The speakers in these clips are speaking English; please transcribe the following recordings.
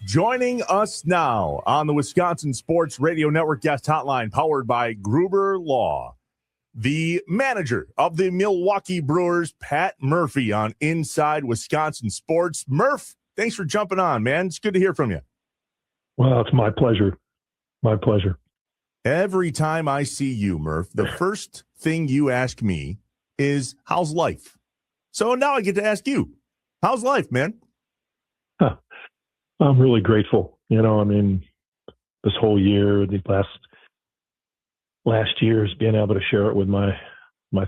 Joining us now on the Wisconsin Sports Radio Network guest hotline, powered by Gruber Law, the manager of the Milwaukee Brewers, Pat Murphy, on Inside Wisconsin Sports. Murph, thanks for jumping on, man. It's good to hear from you. Well, it's my pleasure. My pleasure. Every time I see you, Murph, the first thing you ask me is, how's life? So now I get to ask you, how's life, man? I'm really grateful. This whole year, the last years, being able to share it with my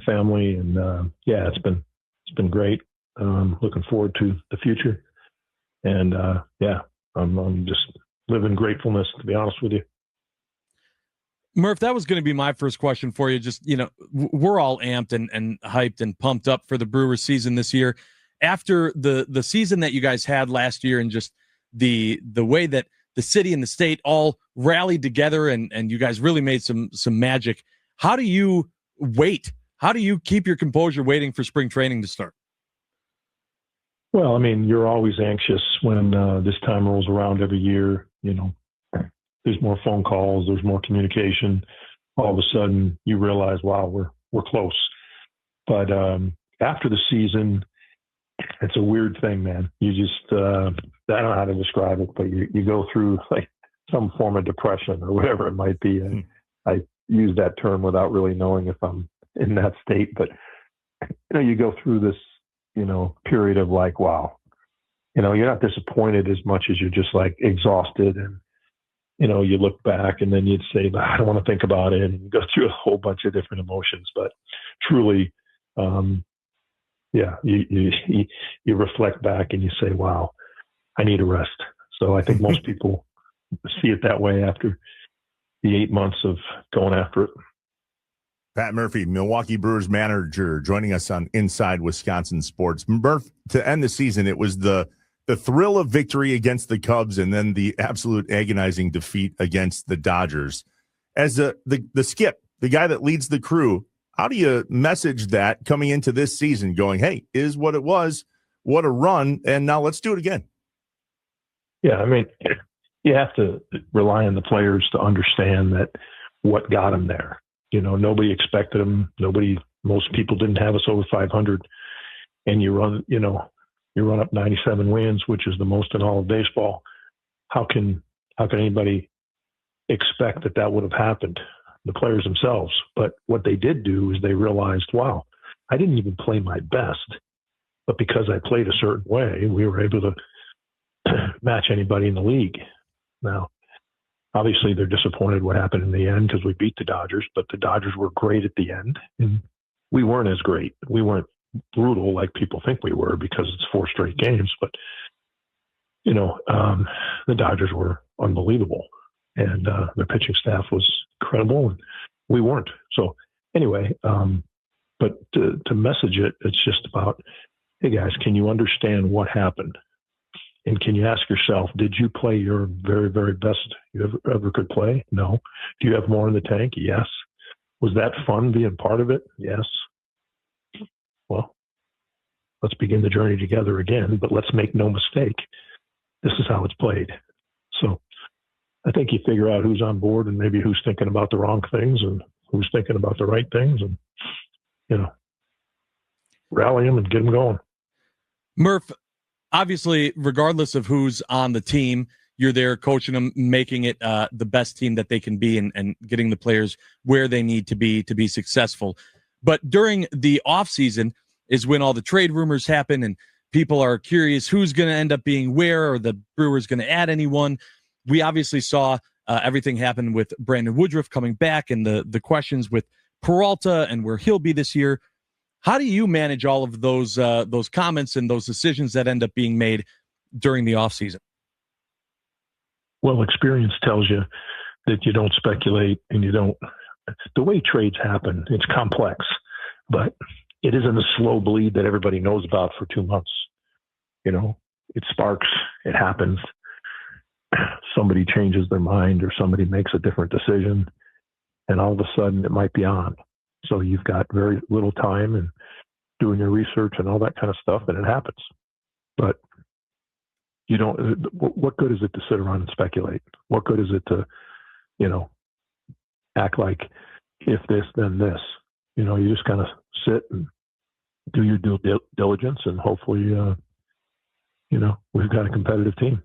family, and it's been great. Looking forward to the future, and I'm just living gratefulness, to be honest with you. Murph, that was going to be my first question for you. Just, we're all amped and hyped and pumped up for the Brewers season this year. After the season that you guys had last year, and just the way that the city and the state all rallied together, and you guys really made some magic. How do you wait? How do you keep your composure waiting for spring training to start? Well, you're always anxious when this time rolls around every year. There's more phone calls, there's more communication. All of a sudden, you realize, wow, we're close. But after the season, it's a weird thing, man. You just, I don't know how to describe it, but you go through like some form of depression or whatever it might be. And I use that term without really knowing if I'm in that state. But, you go through this, period of like, wow, you're not disappointed as much as you're just like exhausted. And, you look back and then you'd say, I don't want to think about it. And you go through a whole bunch of different emotions. But truly, you reflect back and you say, wow, I need a rest. So I think most people see it that way after the 8 months of going after it. Pat Murphy, Milwaukee Brewers manager, joining us on Inside Wisconsin Sports. Murph, to end the season, it was the thrill of victory against the Cubs and then the absolute agonizing defeat against the Dodgers. As the skip, the guy that leads the crew, how do you message that coming into this season going, hey, is what it was, what a run, and now let's do it again? Yeah, you have to rely on the players to understand that what got them there. Nobody expected them. Most people didn't have us over 500. And you run up 97 wins, which is the most in all of baseball. How can anybody expect that would have happened? The players themselves. But what they did do is they realized, wow, I didn't even play my best, but because I played a certain way, we were able to match anybody in the league. Now, obviously they're disappointed what happened in the end because we beat the Dodgers, but the Dodgers were great at the end and we weren't as great. We weren't brutal like people think we were because it's 4 straight games, but the Dodgers were unbelievable. And their pitching staff was incredible, and we weren't. So anyway, but to message it, it's just about, hey guys, can you understand what happened? And can you ask yourself, did you play your very, very best you ever could play? No. Do you have more in the tank? Yes. Was that fun being part of it? Yes. Well, let's begin the journey together again, but let's make no mistake. This is how it's played. So I think you figure out who's on board and maybe who's thinking about the wrong things and who's thinking about the right things, and, rally them and get them going. Murph, obviously, regardless of who's on the team, you're there coaching them, making it the best team that they can be, and getting the players where they need to be successful. But during the offseason is when all the trade rumors happen and people are curious who's going to end up being where, or the Brewers going to add anyone. We obviously saw everything happen with Brandon Woodruff coming back and the questions with Peralta and where he'll be this year. How do you manage all of those comments and those decisions that end up being made during the offseason? Well, experience tells you that you don't speculate and you don't. The way trades happen, it's complex, but it isn't a slow bleed that everybody knows about for 2 months. It sparks, it happens. Somebody changes their mind or somebody makes a different decision, and all of a sudden it might be on. So you've got very little time and doing your research and all that kind of stuff, and it happens. But, you don't. What good is it to sit around and speculate? What good is it to, act like if this then this? You just kind of sit and do your due diligence, and hopefully, we've got a competitive team.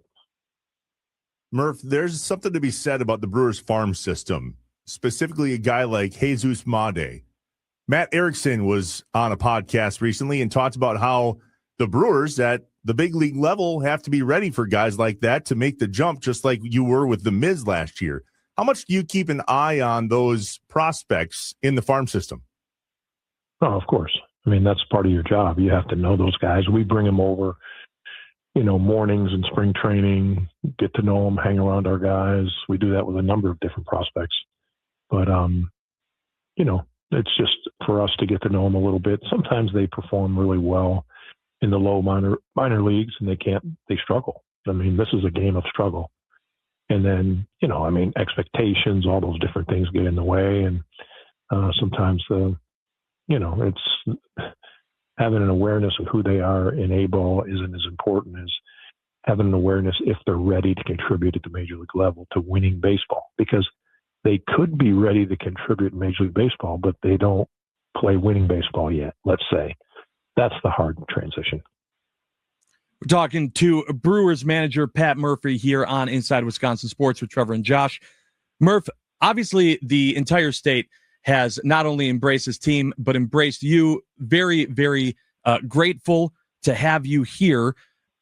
Murph, there's something to be said about the Brewers farm system, specifically a guy like Jesus Made. Matt Erickson was on a podcast recently and talked about how the Brewers at the big league level have to be ready for guys like that to make the jump, just like you were with the Miz last year. How much do you keep an eye on those prospects in the farm system? Oh, of course. I mean, that's part of your job. You have to know those guys. We bring them over, mornings in spring training, get to know them, hang around our guys. We do that with a number of different prospects. But, it's just for us to get to know them a little bit. Sometimes they perform really well in the low minor leagues, and they struggle. I mean, this is a game of struggle. And then, expectations, all those different things get in the way. And sometimes, it's having an awareness of who they are in A-ball isn't as important as having an awareness if they're ready to contribute at the major league level to winning baseball. Because they could be ready to contribute in Major League Baseball, but they don't play winning baseball yet, let's say. That's the hard transition. We're talking to Brewers manager Pat Murphy here on Inside Wisconsin Sports with Trevor and Josh. Murph, obviously the entire state has not only embraced his team, but embraced you. Very, very grateful to have you here.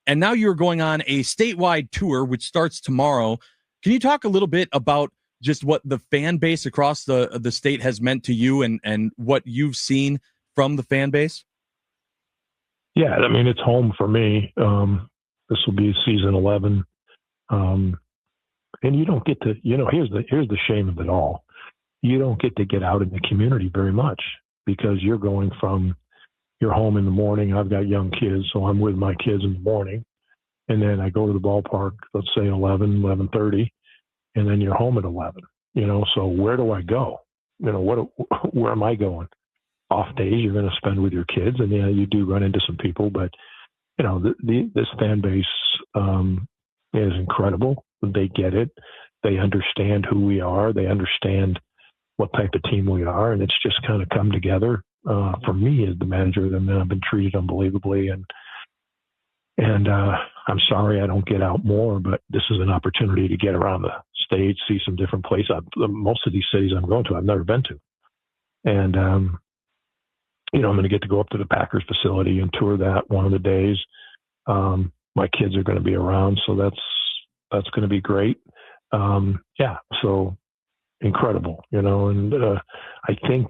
And now you're going on a statewide tour, which starts tomorrow. Can you talk a little bit about just what the fan base across the state has meant to you and what you've seen from the fan base? Yeah, I mean, it's home for me. This will be season 11. And you don't get to, here's the shame of it all. You don't get to get out in the community very much because you're going from your home in the morning. I've got young kids, so I'm with my kids in the morning. And then I go to the ballpark, let's say 11:30. And then you're home at 11, so where do I go? Where am I going? Off days you're going to spend with your kids, and you do run into some people, but this fan base is incredible. They get it. They understand who we are. They understand what type of team we are, and it's just kind of come together. For me as the manager, and then I've been treated unbelievably, and I'm sorry I don't get out more, but this is an opportunity to get around the state, see some different places. Most of these cities I'm going to, I've never been to. And, I'm going to get to go up to the Packers facility and tour that one of the days. My kids are going to be around, so that's going to be great. So incredible, and I think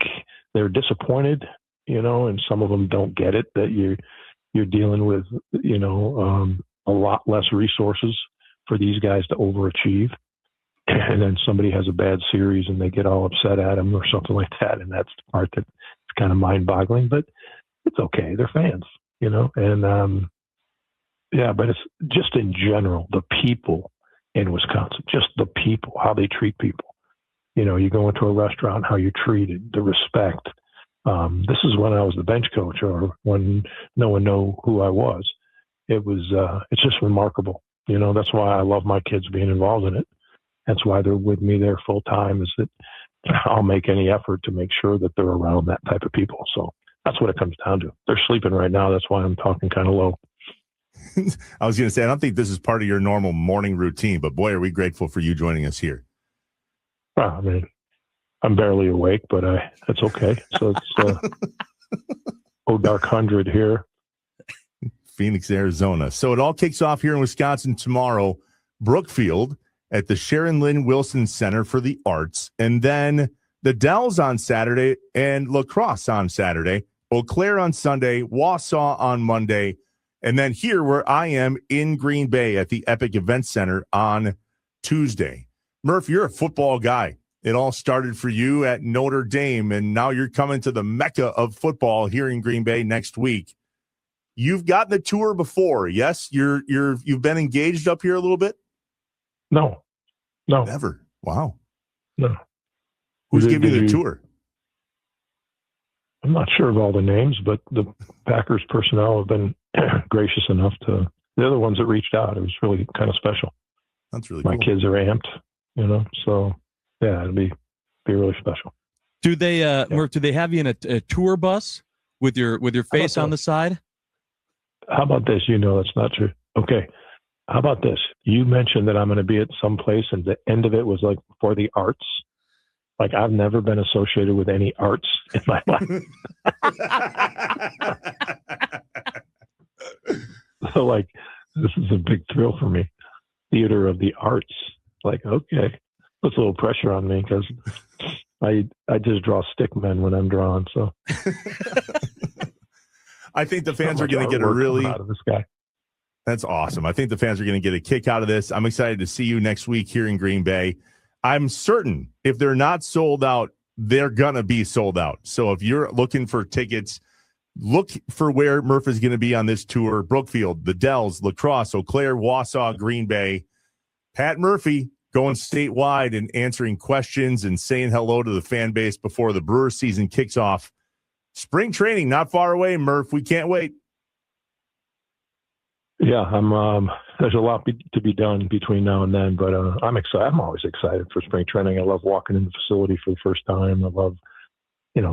they're disappointed, and some of them don't get it that you're dealing with, a lot less resources for these guys to overachieve. And then somebody has a bad series and they get all upset at them or something like that. And that's the part that's kind of mind boggling, but it's okay. They're fans, and, but it's just in general, the people in Wisconsin, just the people, how they treat people. You go into a restaurant, how you're treated, the respect. This is when I was the bench coach or when no one knew who I was. It's just remarkable. That's why I love my kids being involved in it. That's why they're with me there full time, is that I'll make any effort to make sure that they're around that type of people. So that's what it comes down to. They're sleeping right now. That's why I'm talking kind of low. I was going to say, I don't think this is part of your normal morning routine, but boy, are we grateful for you joining us here. Well, I mean, I'm barely awake, but it's okay. So it's dark 100 here. Phoenix, Arizona. So it all kicks off here in Wisconsin tomorrow. Brookfield at the Sharon Lynn Wilson Center for the Arts. And then the Dells on Saturday and La Crosse on Saturday. Eau Claire on Sunday. Wausau on Monday. And then here where I am in Green Bay at the Epic Event Center on Tuesday. Murph, you're a football guy. It all started for you at Notre Dame, and now you're coming to the mecca of football here in Green Bay next week. You've gotten the tour before, yes? You've been engaged up here a little bit? No. Never. Wow. No. Who's giving you the tour? I'm not sure of all the names, but the Packers personnel have been gracious enough to they're the ones that reached out. It was really kind of special. That's really My cool. kids are amped, so yeah, it'd be really special. Do they, Murph? Do they have you in a tour bus with your face on the side? How about this? That's not true. Okay. How about this? You mentioned that I'm going to be at some place, and the end of it was like for the arts. Like, I've never been associated with any arts in my life. So, like, this is a big thrill for me. Theater of the arts. Like, okay, puts a little pressure on me because I just draw stick men when I'm drawing. So I think the fans are going to get a really out of this guy. That's awesome. I think the fans are going to get a kick out of this. I'm excited to see you next week here in Green Bay. I'm certain if they're not sold out, they're going to be sold out. So if you're looking for tickets, look for where Murph is going to be on this tour. Brookfield, the Dells, La Crosse, Eau Claire, Wausau, Green Bay. Pat Murphy going statewide and answering questions and saying hello to the fan base before the Brewers season kicks off. Spring training not far away, Murph. We can't wait. Yeah, there's a lot to be done between now and then, but I'm excited. I'm always excited for spring training. I love walking in the facility for the first time. I love,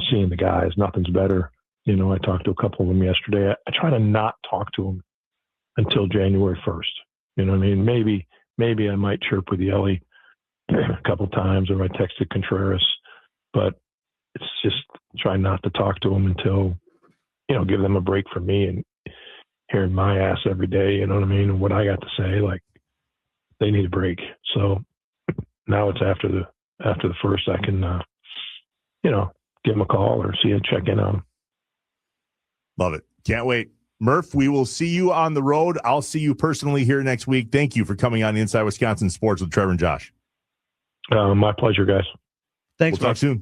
seeing the guys. Nothing's better. I talked to a couple of them yesterday. I try to not talk to them until January 1st. You know what I mean? Maybe I might chirp with Yelly a couple times, or I texted Contreras, but it's just try not to talk to them until, give them a break from me and hearing my ass every day, you know what I mean? And what I got to say, like, they need a break. So now it's after the first, I can, give them a call or see and check in on them. Love it. Can't wait. Murph, we will see you on the road. I'll see you personally here next week. Thank you for coming on Inside Wisconsin Sports with Trevor and Josh. My pleasure, guys. Thanks. We'll talk soon.